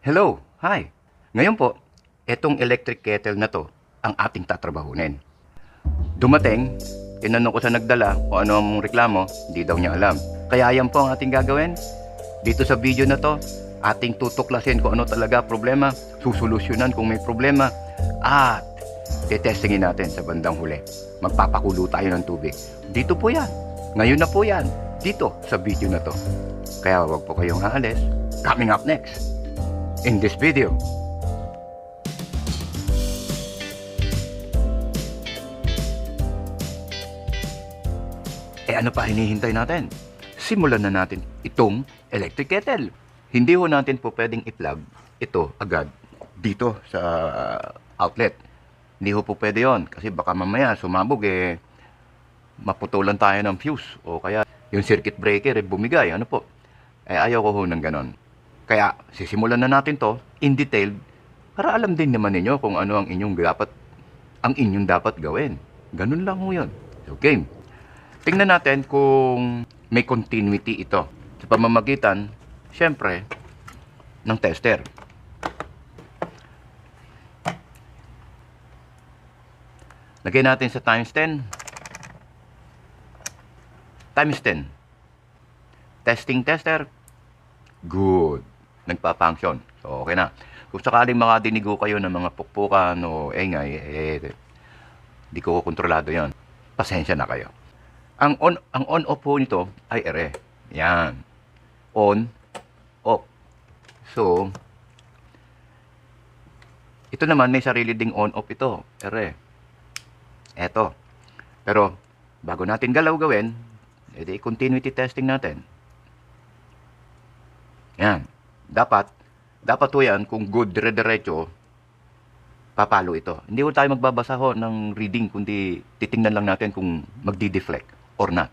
Hello, hi. Ngayon po, etong electric kettle na to ang ating tatrabahunin. Dumating, tinanong ko sa nagdala kung ano ang reklamo, hindi daw niya alam. Kaya yan po ang ating gagawin. Dito sa video na to, ating tutuklasin kung ano talaga problema, susolusyonan kung may problema, at tetestingin natin sa bandang huli. Magpapakulo tayo ng tubig. Dito po yan. Ngayon na po yan. Dito sa video na to. Kaya wag po kayong aalis. Coming up next in this video. Ano pa hinihintay natin? Simulan na natin itong electric kettle. Hindi ho natin po pwedeng i-plug ito agad dito sa outlet. Hindi ho po pwede yon kasi baka mamaya sumabog maputulan tayo ng fuse o kaya yung circuit breaker bumigay. Ano po? Ayaw ko ho ng ganon. Kaya sisimulan na natin to in detail para alam din naman ninyo kung ano ang inyong dapat gawin. Ganun lang ho yun. Okay. Tingnan natin kung may continuity ito sa pamamagitan, syempre, ng tester. Lagay natin sa times 10. Times 10. Testing tester. Good. Nagpa-function. So, okay na. Kung sakaling makadinig kayo ng mga pukpukan o engay, di ko kontrolado yon. Pasensya na kayo. Ang on-off po nito ay ere. Yan. On, off. So, ito naman may sarili ding on-off ito. Ere. Eto. Pero, bago natin gawin, edi continuity testing natin. Yan. Dapat po yan, kung good dire-diretso, papalo ito. Hindi ko tayo magbabasa ho ng reading, kundi titingnan lang natin kung magdi-deflect or not.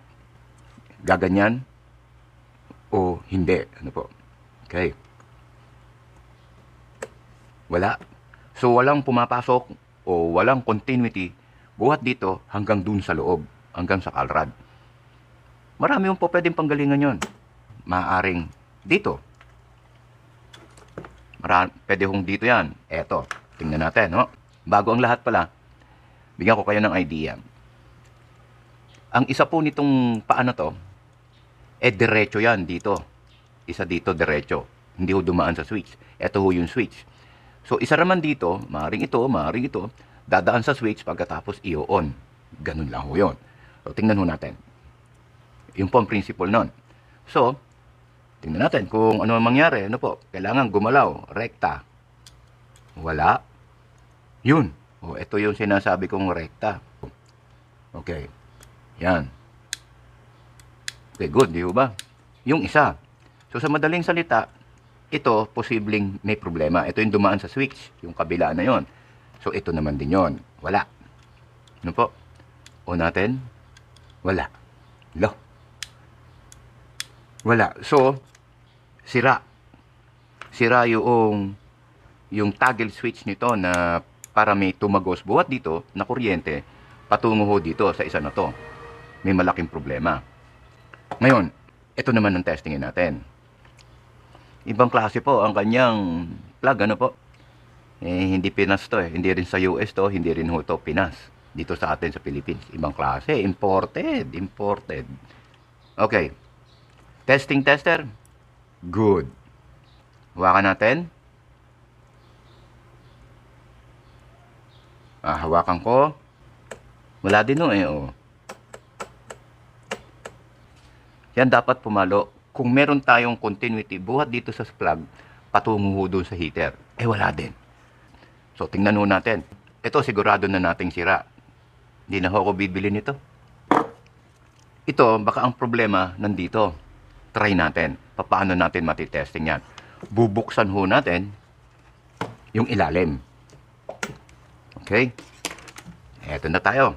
Gaganyan o hindi. Ano po? Okay. Wala. So, walang pumapasok o walang continuity buhat dito hanggang dun sa loob, hanggang sa kalrad. Marami yung po pwedeng panggalingan yon. Maaring dito. Pwede hong dito yan. Eto. Tingnan natin, no? Bago ang lahat pala, bigyan ko kayo ng idea. Ang isa po nitong paano to, diretso yan dito. Isa dito, diretso. Hindi ho dumaan sa switch. Ito ho yung switch. So, isa naman dito, maaaring ito, dadaan sa switch pagkatapos i-on. Ganun lang ho yun. So, tingnan ho natin. Yung po ang principle nun. So, tingnan natin kung ano ang mangyari. Ano po? Kailangan gumalaw. Rekta. Wala. Yun. O, ito yung sinasabi kong rekta. Okay. Yan. Okay, good, di ba? Yung isa. So, sa madaling salita, ito, posibleng may problema. Ito yung dumaan sa switch. Yung kabila na yon. So, ito naman din yon. Wala. Ano po? O natin? Wala. Lo. Wala. So, sira. Sira yung toggle switch nito na para may tumagos buhat dito na kuryente patungo ho dito sa isa na to. May malaking problema. Ngayon, ito naman ang testingin natin. Ibang klase po ang kanyang plug, ano po? Hindi Pinas to Hindi rin sa US to, hindi rin ho to Pinas. Dito sa atin sa Philippines. Ibang klase, imported. Okay. Testing tester. Good. Hawakan natin. Hawakan ko. Wala din oh. Yan dapat pumalo. Kung meron tayong continuity buhat dito sa plug, patungo doon sa heater. Wala din. So, tingnan ho natin. Ito, sigurado na nating sira. Hindi na ako bibili nito. Ito, baka ang problema nandito. Try natin. Paano natin matitesting yan? Bubuksan ho natin yung ilalim. Okay? Eto na tayo.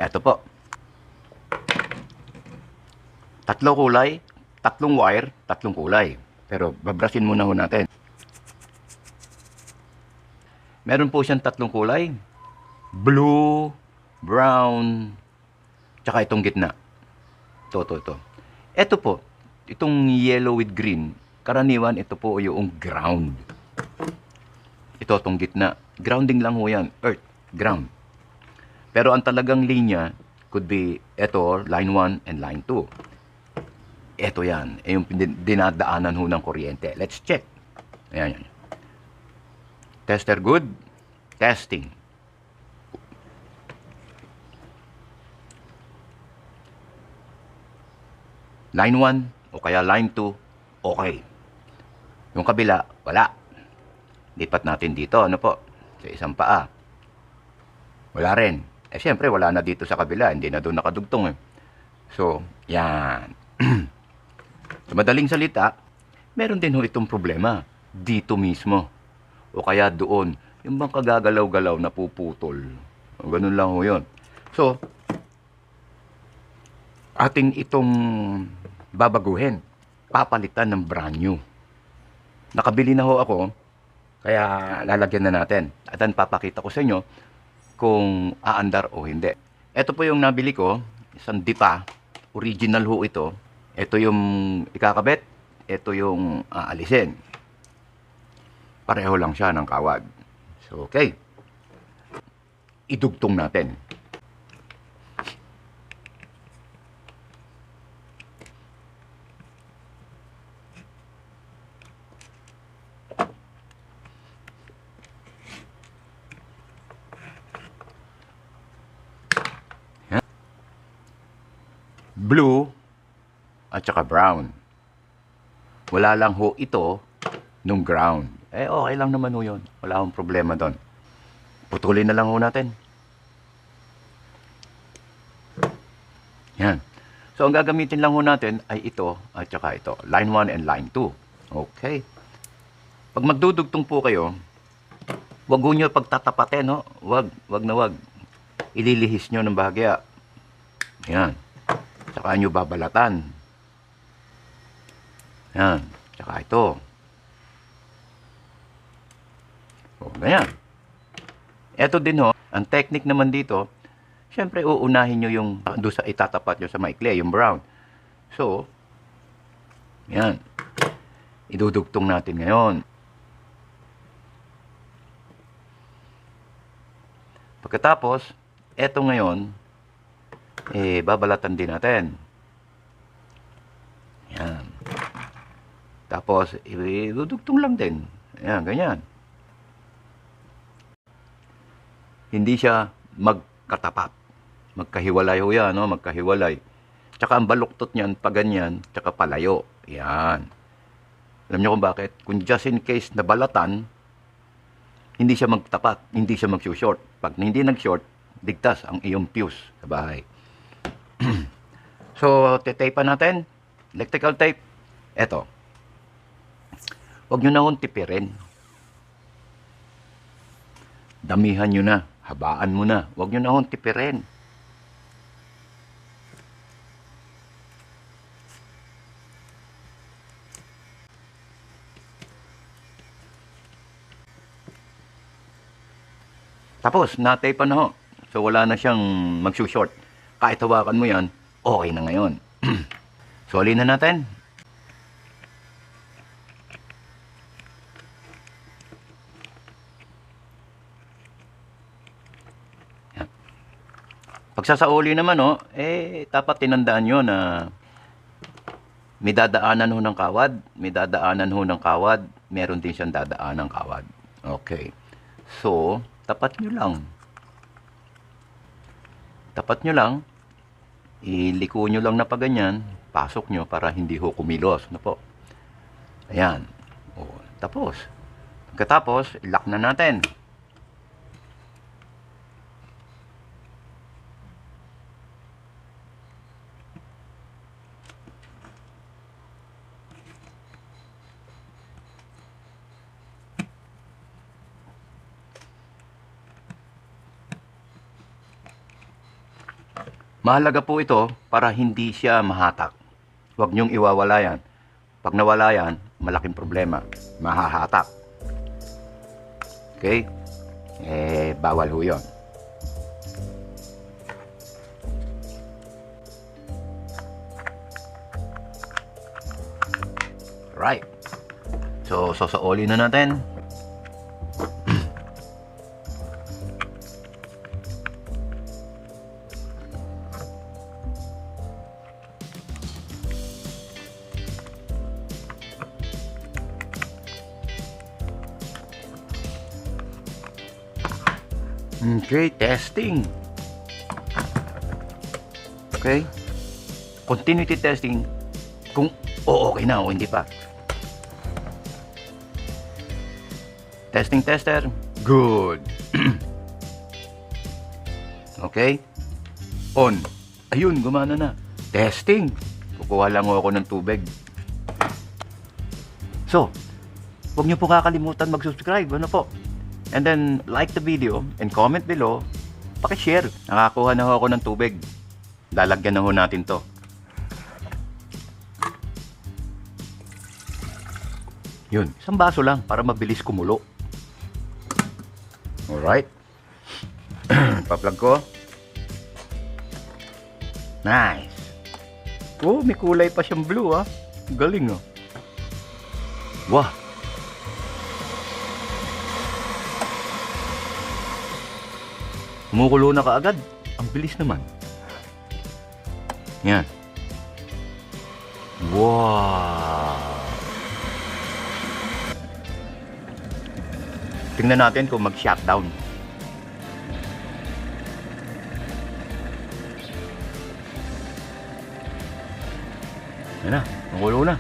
Eto po. Tatlo kulay, tatlong wire, tatlong kulay. Pero babrasin muna ho natin. Meron po siyang tatlong kulay. Blue, brown, tsaka itong gitna. Ito. Ito po, itong yellow with green, karaniwan ito po yung ground. Ito, itong gitna. Grounding lang ho yan. Earth, ground. Pero ang talagang linya could be ito, line 1 and line 2. Ito yan. Yung dinadaanan ho ng kuryente. Let's check. Ayan. Tester good. Testing. Line 1 o kaya line 2, okay. Yung kabila, wala. Lipat natin dito, ano po? Sa isang paa. Wala rin. Siyempre, wala na dito sa kabila. Hindi na doon nakadugtong eh. So, yan. Sa madaling salita, meron din ho itong problema. Dito mismo. O kaya doon. Yung bang kagagalaw-galaw na puputol. O, ganun lang ho yun. So, ating itong babaguhin. Papalitan ng brand new. Nakabili na ho ako. Kaya lalagyan na natin. At then papakita ko sa inyo kung aandar o hindi. Ito po yung nabili ko. Isang dipa. Original ho ito. Ito yung ikakabit. Ito yung aalisin. Pareho lang siya ng kawad. So, okay. Idugtong natin. Blue at saka brown. Wala lang ho ito nung ground. Okay lang naman ho yun. Wala akong problema doon. Putulin na lang ho natin. Yan. So, ang gagamitin lang ho natin ay ito at saka ito. Line 1 and line 2. Okay. Pag magdudugtong po kayo, wag ho nyo pagtatapatin, no? Wag na wag. Ililihis nyo ng bahagya. Yan. Tsaka nyo babalatan. Yan. Tsaka ito. O, ganyan. Ito din ho, ang technique naman dito, syempre uunahin nyo yung doon sa itatapat nyo sa maikli, yung brown. So, yan. Idudugtong natin ngayon. Pagkatapos, eto ngayon, babalatan din natin. Yan. Tapos, idudugtong lang din. Yan, ganyan. Hindi siya magkatapat. Magkahiwalay ho yan, no? Magkahiwalay. Tsaka ang baluktot niyan, pag ganyan, tsaka palayo. Yan. Alam niyo kung bakit? Kung just in case na balatan, hindi siya magtapat, hindi siya mag-short. Pag hindi nag-short, ligtas ang iyong fuse sa bahay. So, titape natin. Electrical tape. Eto. Huwag nyo na akong tipirin. Damihan nyo na. Habaan mo na. Huwag nyo na akong tipirin. Tapos, na-tape na ho. So, wala na siyang mag-short. Kahit hawakan mo yan, okay na ngayon. Soli na natin. Yan. Pagsasauli naman, dapat tinandaan nyo na may dadaanan ho ng kawad, may dadaanan ho ng kawad, meron din siyang dadaan ng kawad. Okay. So, tapat nyo lang. Tapat nyo lang. Iliko nyo lang na pa ganyan. Pasok nyo para hindi ho kumilos. Ano po? Ayan. O, tapos. Pagkatapos, lock na natin. Mahalaga po ito para hindi siya mahatak. Huwag niyong iwawala yan. Pag nawala yan, malaking problema. Mahahatak. Okay? Bawal ho yun. Right. So, sasaoli na natin. Okay, testing. Okay. Continuity testing. Kung okay na o hindi pa. Testing tester. Good. Okay. On. Ayun, gumana na. Testing. Kukuha lang ako ng tubig. So, huwag niyo po kakalimutan mag-subscribe. Ano po? And then, like the video and comment below. Pakishare. Nakakuha na ho ako ng tubig. Lalagyan na ho natin to. Yun, isang baso lang para mabilis kumulo. Alright. Pa-plug ko. Nice. Oh, may kulay pa siyang blue ah. Galing oh. Wah. Kumukulo na kaagad. Ang bilis naman. Yan. Wow. Tingnan natin kung mag-shutdown. Yan na. Kumukulo na.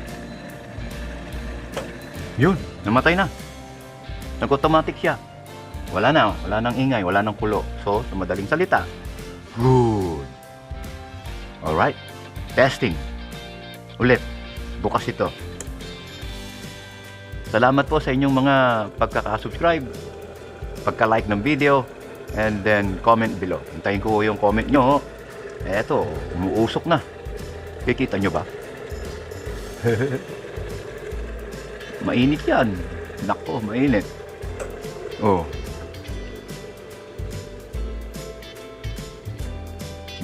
Yun. Namatay na. Nag-automatic siya. Wala nang ingay, wala nang kulo. So, sa madaling salita, good. Alright, testing. Ulit, bukas ito. Salamat po sa inyong mga pagkaka-subscribe, pagka-like ng video, and then comment below. Hintayin ko yung comment nyo. Eto, umuusok na. Kikita nyo ba? Mainit yan. Nako, mainit. Oh.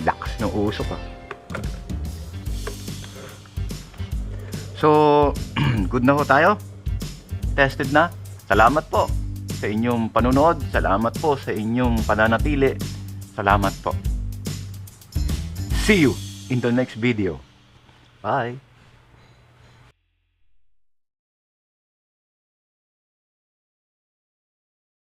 Lakas ng usok ah. So, good na ho tayo. Tested na. Salamat po sa inyong panonood. Salamat po sa inyong pananatili. Salamat po. See you in the next video. Bye.